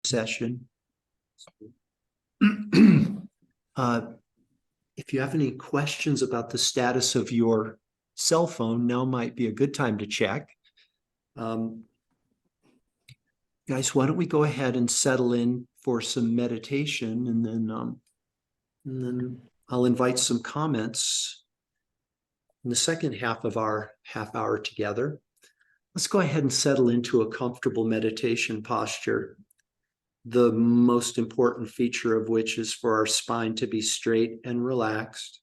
session. If you have any questions about the status of your cell phone, now might be a good time to check. Guys, why don't we go ahead and settle in for some meditation, and then I'll invite some comments in the second half of our half hour together. Let's go ahead and settle into a comfortable meditation posture, the most important feature of which is for our spine to be straight and relaxed.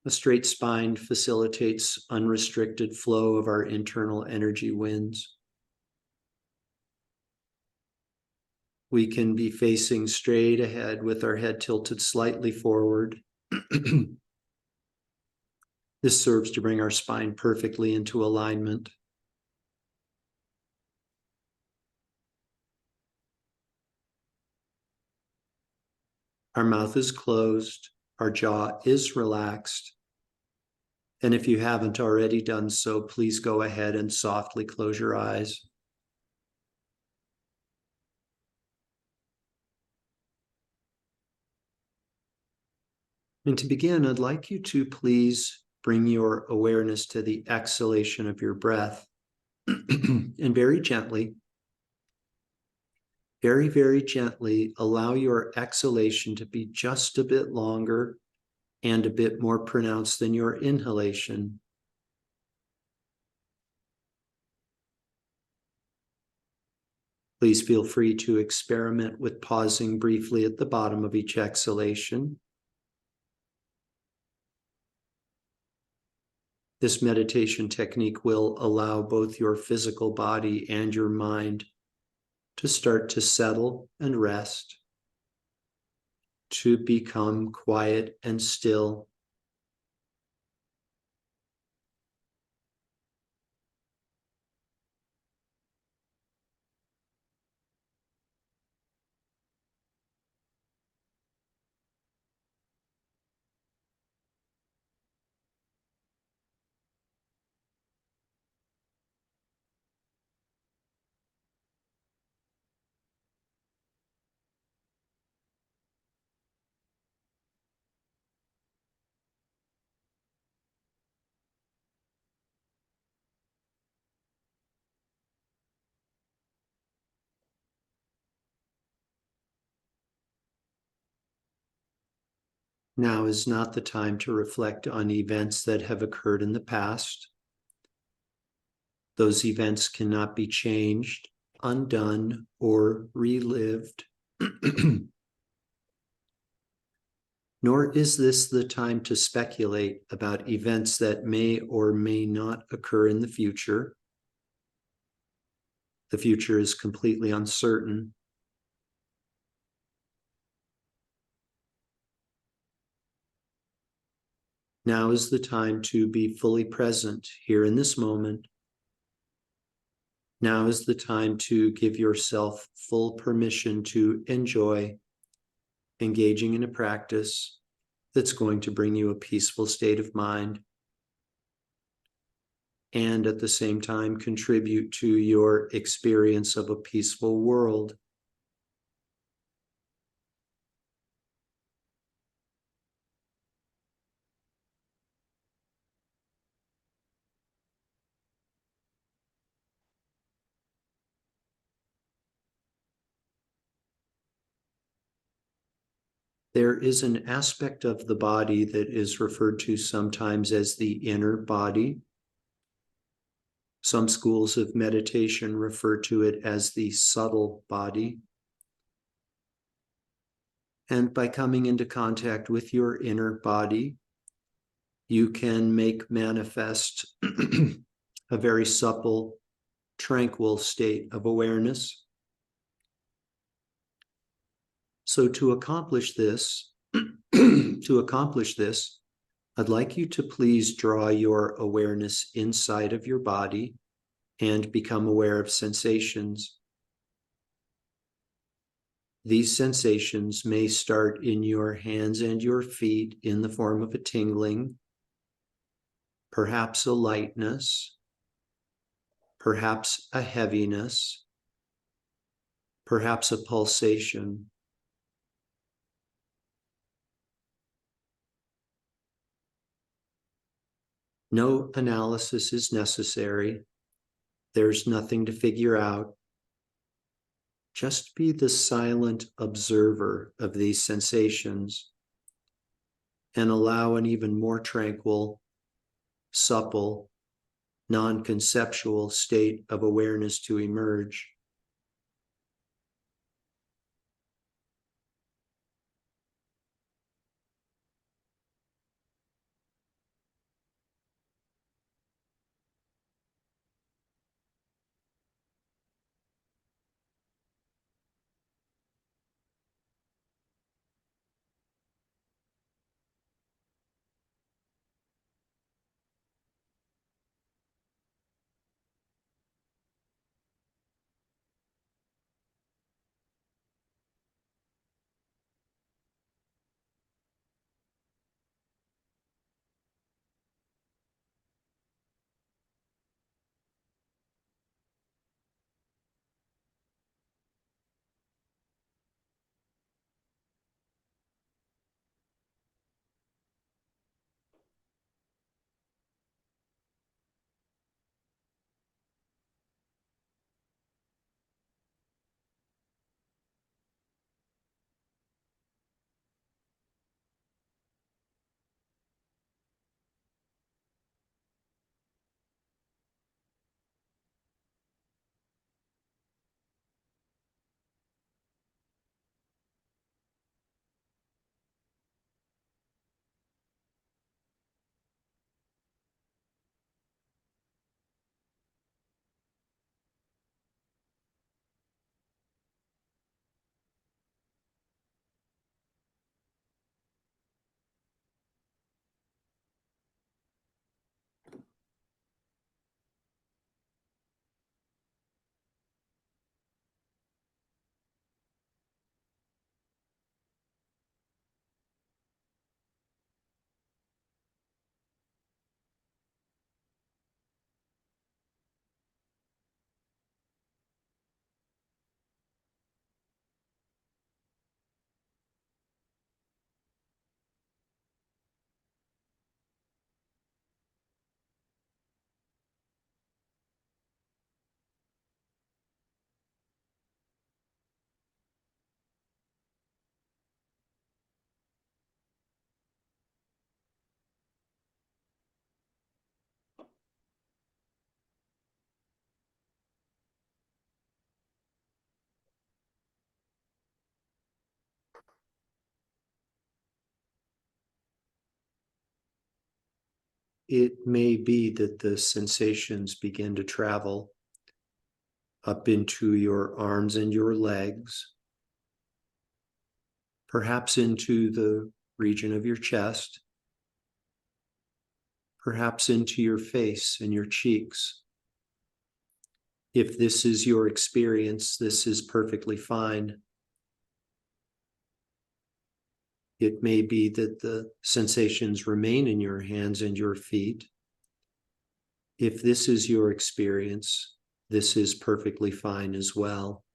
A straight spine facilitates unrestricted flow of our internal energy winds. We can be facing straight ahead with our head tilted slightly forward. This serves to bring our spine perfectly into alignment. Our mouth is closed, our jaw is relaxed. And if you haven't already done so, please go ahead and softly close your eyes. And to begin, I'd like you to please bring your awareness to the exhalation of your breath. And very gently, very, very gently, allow your exhalation to be just a bit longer and a bit more pronounced than your inhalation. Please feel free to experiment with pausing briefly at the bottom of each exhalation. This meditation technique will allow both your physical body and your mind to start to settle and rest, to become quiet and still. Now is not the time to reflect on events that have occurred in the past. Those events cannot be changed, undone, or relived. Nor is this the time to speculate about events that may or may not occur in the future. The future is completely uncertain. Now is the time to be fully present here in this moment. Now is the time to give yourself full permission to enjoy engaging in a practice that's going to bring you a peaceful state of mind and at the same time contribute to your experience of a peaceful world. There is an aspect of the body that is referred to sometimes as the inner body. Some schools of meditation refer to it as the subtle body. And by coming into contact with your inner body, you can make manifest a very supple, tranquil state of awareness. So to accomplish this, I'd like you to please draw your awareness inside of your body and become aware of sensations. These sensations may start in your hands and your feet in the form of a tingling, perhaps a lightness, perhaps a heaviness, perhaps a pulsation. No analysis is necessary. There's nothing to figure out. Just be the silent observer of these sensations and allow an even more tranquil, supple, non-conceptual state of awareness to emerge. It may be that the sensations begin to travel up into your arms and your legs, perhaps into the region of your chest, perhaps into your face and your cheeks. If this is your experience, this is perfectly fine. It may be that the sensations remain in your hands and your feet. If this is your experience, this is perfectly fine as well.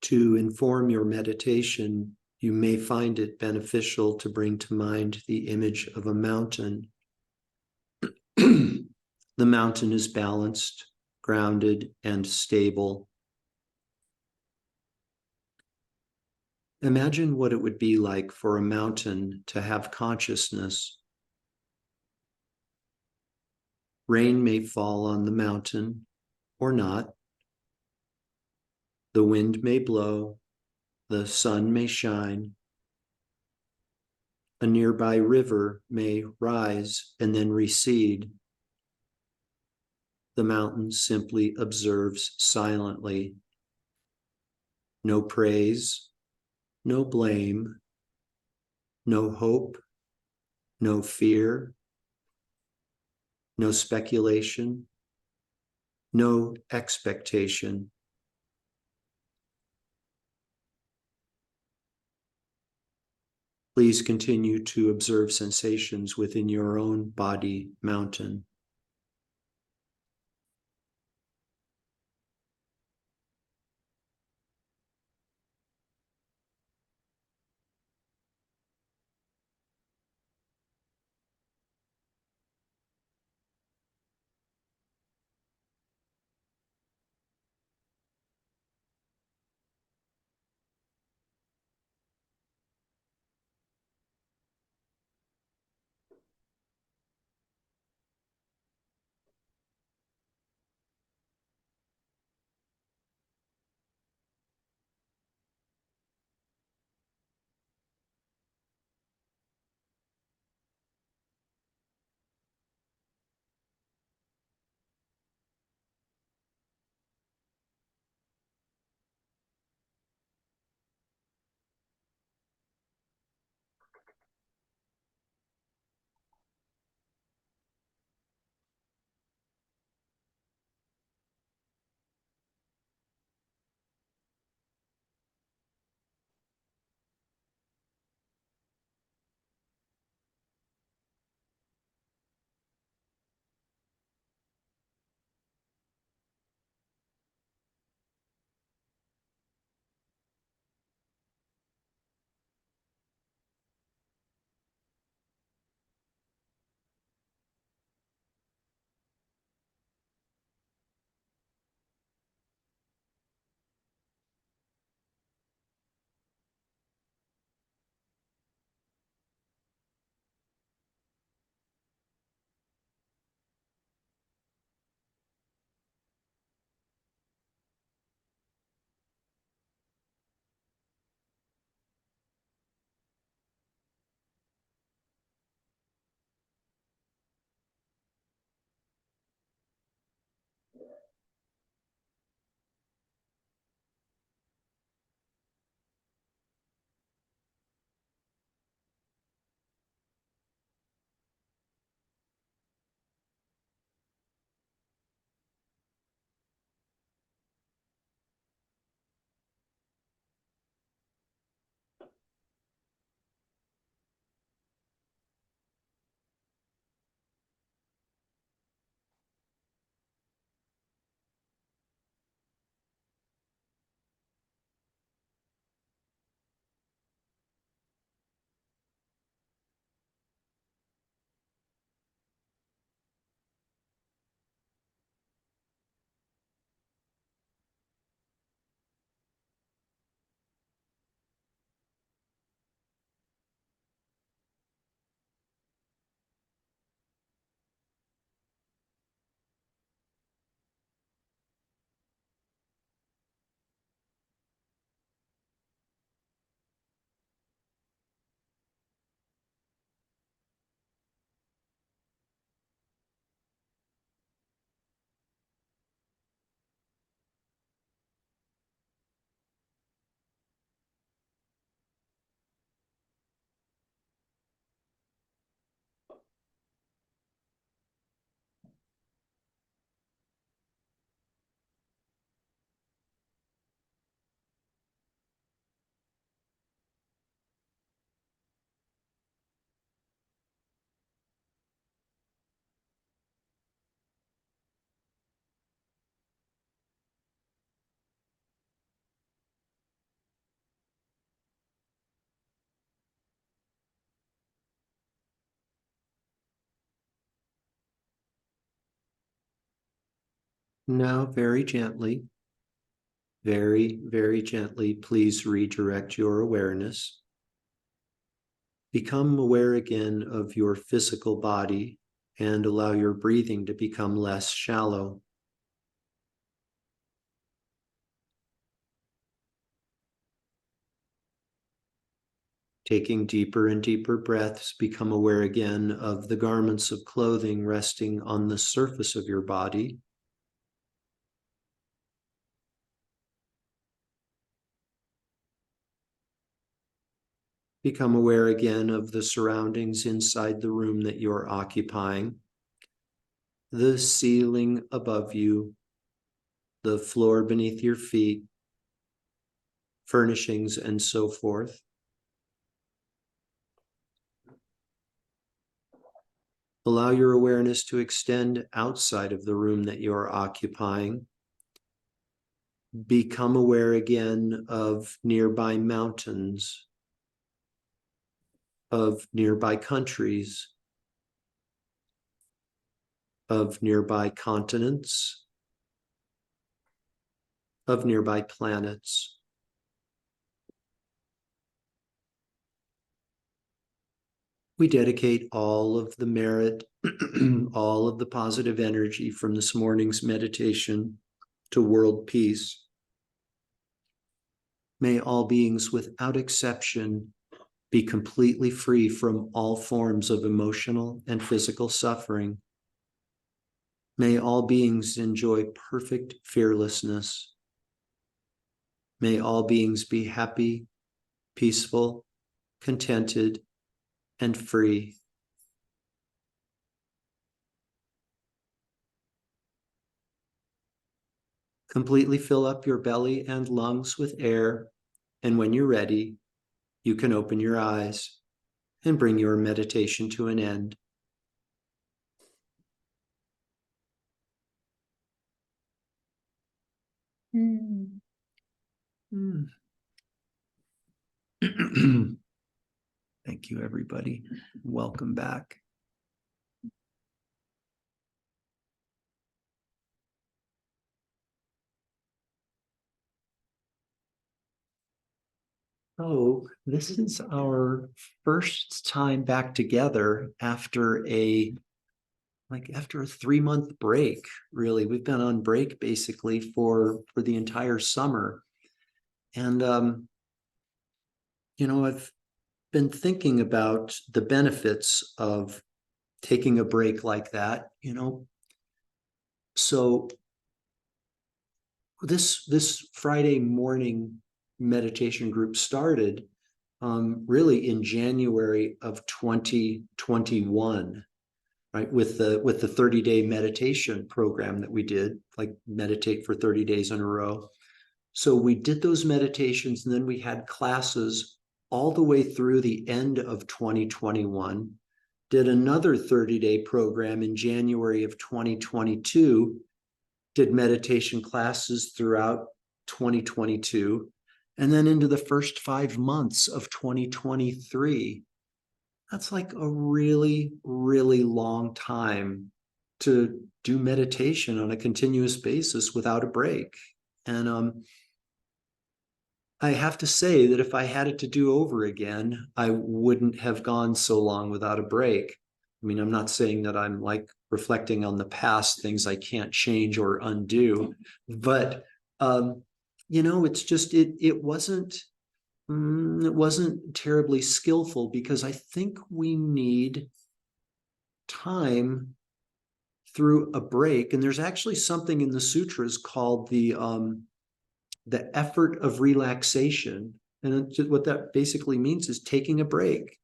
To inform your meditation, you may find it beneficial to bring to mind the image of a mountain. The mountain is balanced, grounded, and stable. Imagine what it would be like for a mountain to have consciousness. Rain may fall on the mountain or not. The wind may blow, the sun may shine. A nearby river may rise and then recede. The mountain simply observes silently. No praise, no blame, no hope, no fear, no speculation, no expectation. Please continue to observe sensations within your own body mountain. Now, very gently, please redirect your awareness. Become aware again of your physical body and allow your breathing to become less shallow. Taking deeper and deeper breaths, become aware again of the garments of clothing resting on the surface of your body. Become aware again of the surroundings inside the room that you're occupying, the ceiling above you, the floor beneath your feet, furnishings, and so forth. Allow your awareness to extend outside of the room that you're occupying. Become aware again of nearby mountains, of nearby countries, of nearby continents, of nearby planets. We dedicate all of the merit, all of the positive energy from this morning's meditation to world peace. May all beings without exception be completely free from all forms of emotional and physical suffering. May all beings enjoy perfect fearlessness. May all beings be happy, peaceful, contented, and free. Completely fill up your belly and lungs with air, and when you're ready, you can open your eyes and bring your meditation to an end. Mm. Mm. Thank you, everybody. Welcome back. So this is our first time back together after a 3-month break. Really, we've been on break basically for the entire summer, and I've been thinking about the benefits of taking a break like that. So this Friday morning meditation group started really in January of 2021, right? With the 30-day meditation program that we did, like meditate for 30 days in a row. So we did those meditations, and then we had classes all the way through the end of 2021, did another 30-day program in January of 2022, did meditation classes throughout 2022, and then into the first 5 months of 2023. That's like a really, really long time to do meditation on a continuous basis without a break. And I have to say that if I had it to do over again, I wouldn't have gone so long without a break. I mean, I'm not saying that I'm like reflecting on the past, things I can't change or undo, but it's just it wasn't terribly skillful, because I think we need time through a break. And there's actually something in the sutras called the effort of relaxation. And what that basically means is taking a break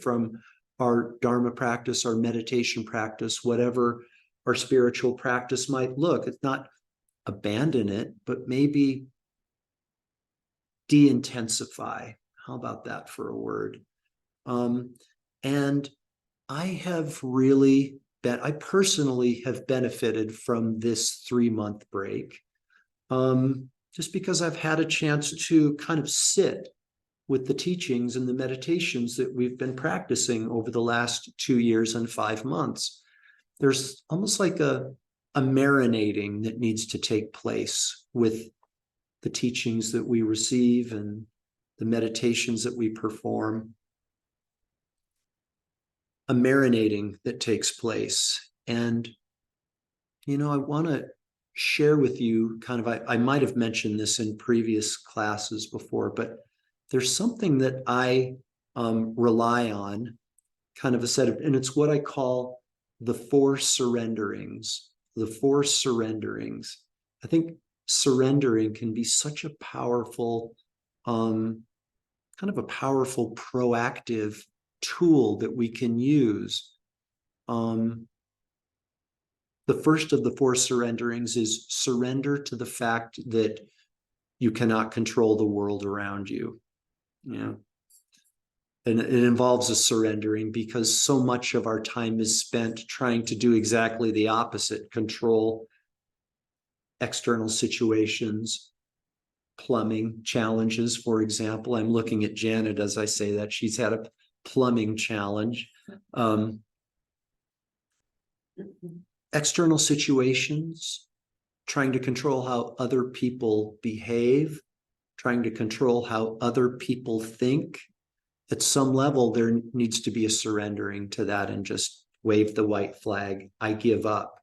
from our Dharma practice, our meditation practice, whatever our spiritual practice might look. It's not abandon it, but maybe de-intensify. How about that for a word? And I personally have benefited from this 3-month break. Just because I've had a chance to kind of sit with the teachings and the meditations that we've been practicing over the last 2 years and 5 months. There's almost like a marinating that needs to take place with the teachings that we receive and the meditations that we perform. A marinating that takes place. And, I want to share with you I might have mentioned this in previous classes before, but there's something that I rely on, kind of a set of, and it's what I call the 4 surrenderings. The 4 surrenderings. I think surrendering can be such a powerful, kind of a powerful proactive tool that we can use. The first of the 4 surrenderings is surrender to the fact that you cannot control the world around you. and it involves a surrendering, because so much of our time is spent trying to do exactly the opposite: control external situations, plumbing challenges. For example, I'm looking at Janet as I say that. She's had a plumbing challenge. External situations, trying to control how other people behave, trying to control how other people think. At some level, there needs to be a surrendering to that and just wave the white flag. I give up.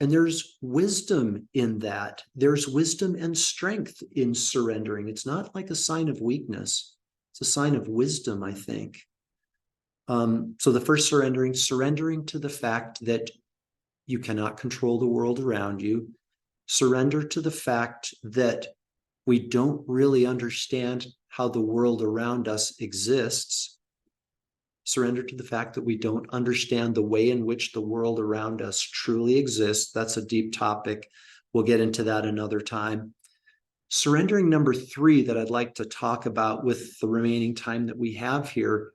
And there's wisdom in that. There's wisdom and strength in surrendering. It's not like a sign of weakness. It's a sign of wisdom, I think. So the first surrendering to the fact that you cannot control the world around you. Surrender to the fact that we don't really understand how the world around us exists. Surrender to the fact that we don't understand the way in which the world around us truly exists. That's a deep topic. We'll get into that another time. Surrendering number 3 that I'd like to talk about with the remaining time that we have here: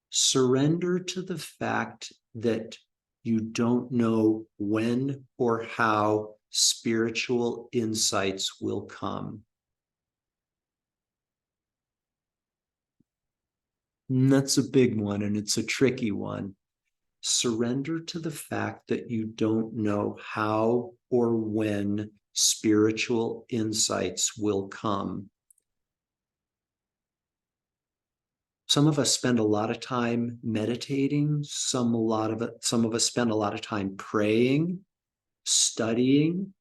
surrender to the fact that you don't know when or how spiritual insights will come. And that's a big one, and it's a tricky one. Surrender to the fact that you don't know how or when spiritual insights will come. Some of us spend a lot of time meditating. Some of us spend a lot of time praying, studying,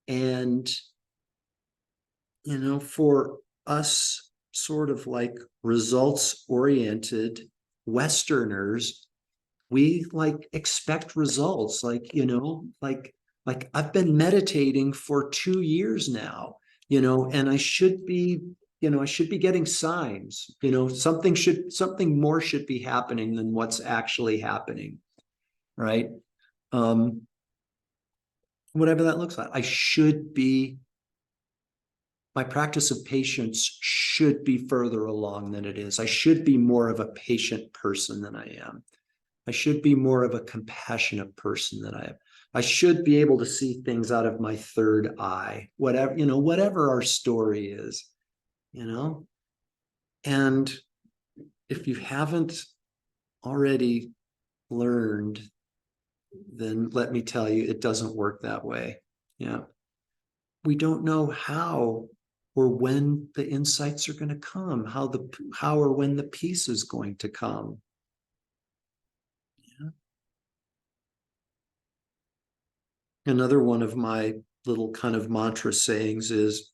and for us, sort of like results-oriented Westerners, we like expect results. Like I've been meditating for 2 years now, and I should be getting signs. Something more should be happening than what's actually happening, right? Whatever that looks like. My practice of patience should be further along than it is. I should be more of a patient person than I am. I should be more of a compassionate person than I am. I should be able to see things out of my third eye, whatever our story is, And if you haven't already learned, then let me tell you, it doesn't work that way. Yeah. We don't know how or when the insights are going to come, how or when the peace is going to come. Yeah. Another one of my little kind of mantra sayings is,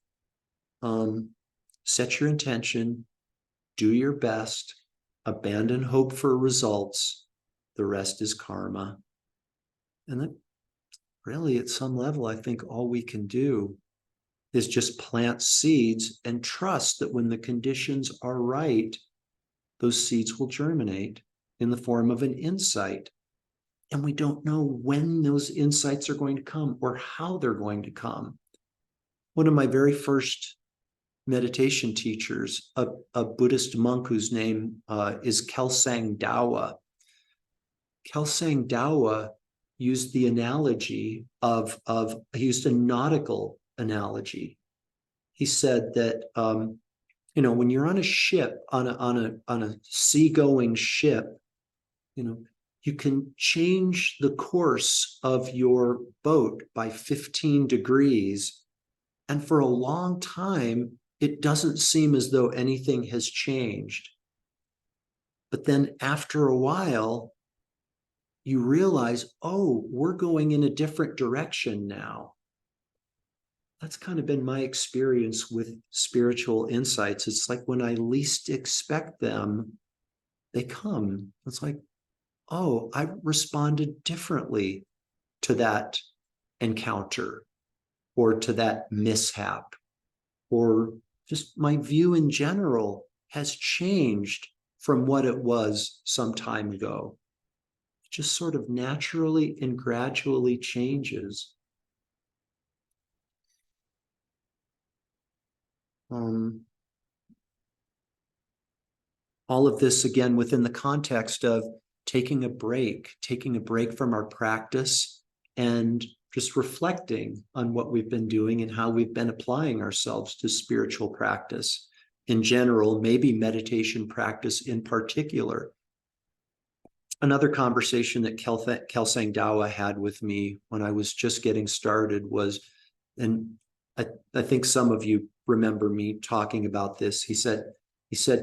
set your intention, do your best, abandon hope for results. The rest is karma. And that really, at some level, I think all we can do is just plant seeds and trust that when the conditions are right, those seeds will germinate in the form of an insight. And we don't know when those insights are going to come or how they're going to come. One of my very first meditation teachers, a Buddhist monk whose name is Kelsang Dawa. Kelsang Dawa used the analogy he used a nautical analogy. He said that when you're on a ship, on a seagoing ship, you can change the course of your boat by 15 degrees, and for a long time it doesn't seem as though anything has changed. But then after a while, you realize, oh, we're going in a different direction now. That's kind of been my experience with spiritual insights. It's like when I least expect them, they come. It's like, oh, I responded differently to that encounter or to that mishap, or just my view in general has changed from what it was some time ago. It just sort of naturally and gradually changes. all of this again within the context of taking a break from our practice and just reflecting on what we've been doing and how we've been applying ourselves to spiritual practice in general, maybe meditation practice in particular. Another conversation that Kelsang Dawa had with me when I was just getting started was, and I think some of you remember me talking about this. He said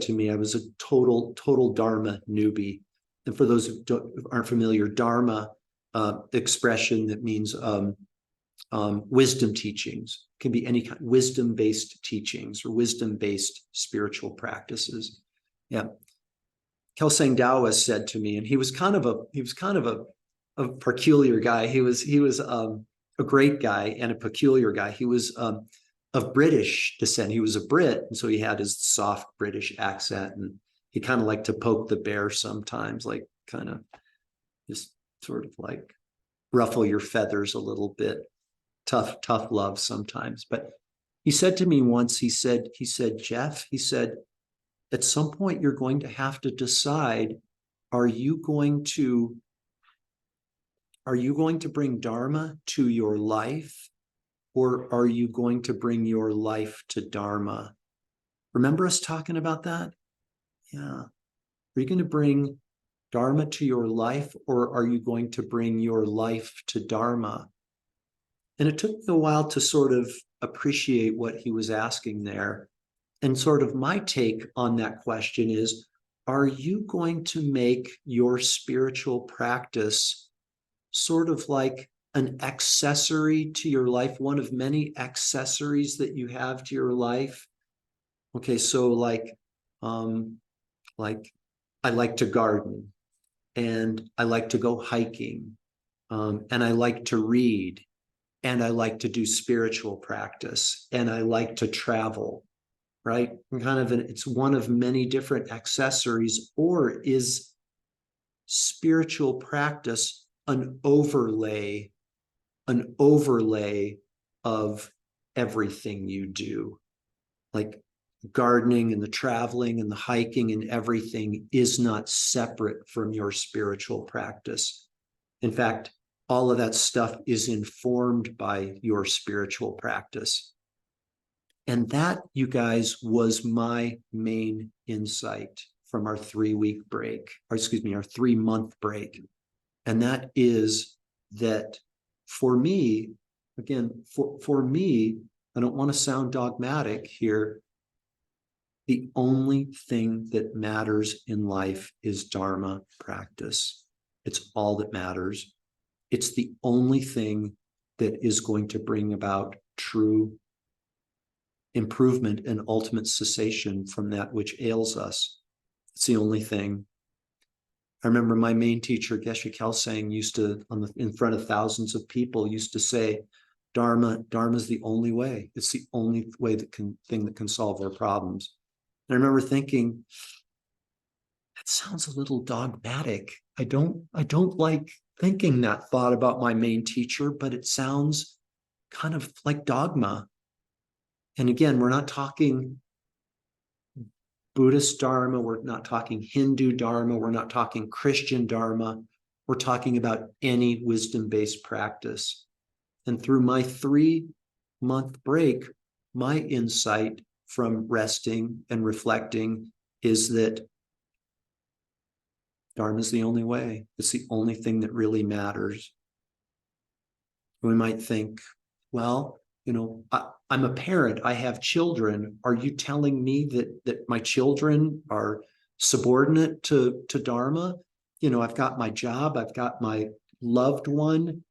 to me, I was a total Dharma newbie. And for those who aren't familiar, Dharma, expression that means wisdom teachings, can be any kind, wisdom-based teachings or wisdom-based spiritual practices. Yeah. Kelsang Dawa said to me, and he was kind of a peculiar guy. He was a great guy and a peculiar guy. He was of British descent. He was a Brit, and so he had his soft British accent, and he kind of liked to poke the bear sometimes, like kind of just sort of like ruffle your feathers a little bit. Tough love sometimes. But he said to me once, he said, Jeff, he said, at some point you're going to have to decide, are you going to bring Dharma to your life, or are you going to bring your life to Dharma? Remember us talking about that? Yeah. Are you going to bring Dharma to your life, or are you going to bring your life to Dharma? And it took me a while to sort of appreciate what he was asking there. And sort of my take on that question is, are you going to make your spiritual practice sort of like an accessory to your life, one of many accessories that you have to your life? Okay, so like I like to garden, and I like to go hiking, and I like to read, and I like to do spiritual practice, and I like to travel, right? And kind of it's one of many different accessories, or is spiritual practice an overlay of everything you do? Like gardening and the traveling and the hiking and everything is not separate from your spiritual practice. In fact, all of that stuff is informed by your spiritual practice. And that, you guys, was my main insight from our 3-week break, or excuse me, our 3-month break. And that is that for me, again, for me, I don't want to sound dogmatic here. The only thing that matters in life is Dharma practice. It's all that matters. It's the only thing that is going to bring about true improvement and ultimate cessation from that which ails us. It's the only thing. I remember my main teacher, Geshe Kelsang, used to, in front of thousands of people, used to say, Dharma is the only way. It's the only way that can solve our problems. And I remember thinking, that sounds a little dogmatic. I don't like thinking that thought about my main teacher, but it sounds kind of like dogma. And again, we're not talking Buddhist Dharma, we're not talking Hindu Dharma, we're not talking Christian Dharma. We're talking about any wisdom-based practice. And through my 3-month break, my insight from resting and reflecting is that Dharma is the only way. It's the only thing that really matters. We might think, well, I'm a parent, I have children. Are you telling me that my children are subordinate to Dharma? I've got my job, I've got my loved one.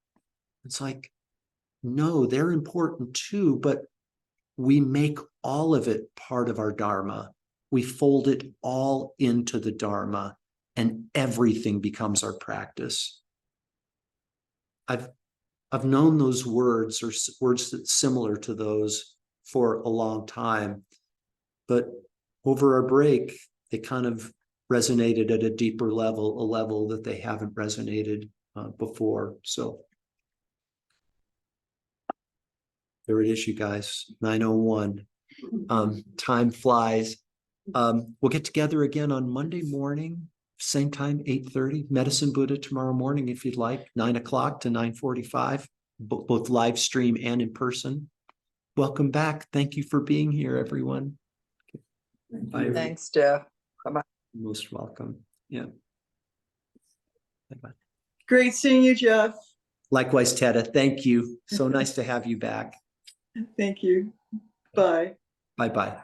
It's like, no, they're important too, but we make all of it part of our Dharma. We fold it all into the Dharma, and everything becomes our practice. I've known those words, or words that's similar to those, for a long time, but over our break, they kind of resonated at a deeper level, a level that they haven't resonated before. So there it is, you guys. 9:01. Time flies. We'll get together again on Monday morning, same time, 8:30. Medicine Buddha tomorrow morning, if you'd like, 9 o'clock to 9:45, both live stream and in person. Welcome back. Thank you for being here, everyone. Bye. Thanks, Jeff. Bye-bye. Most welcome. Yeah. Bye-bye. Great seeing you, Jeff. Likewise, Tetta. Thank you. So nice to have you back. Thank you. Bye. Bye-bye.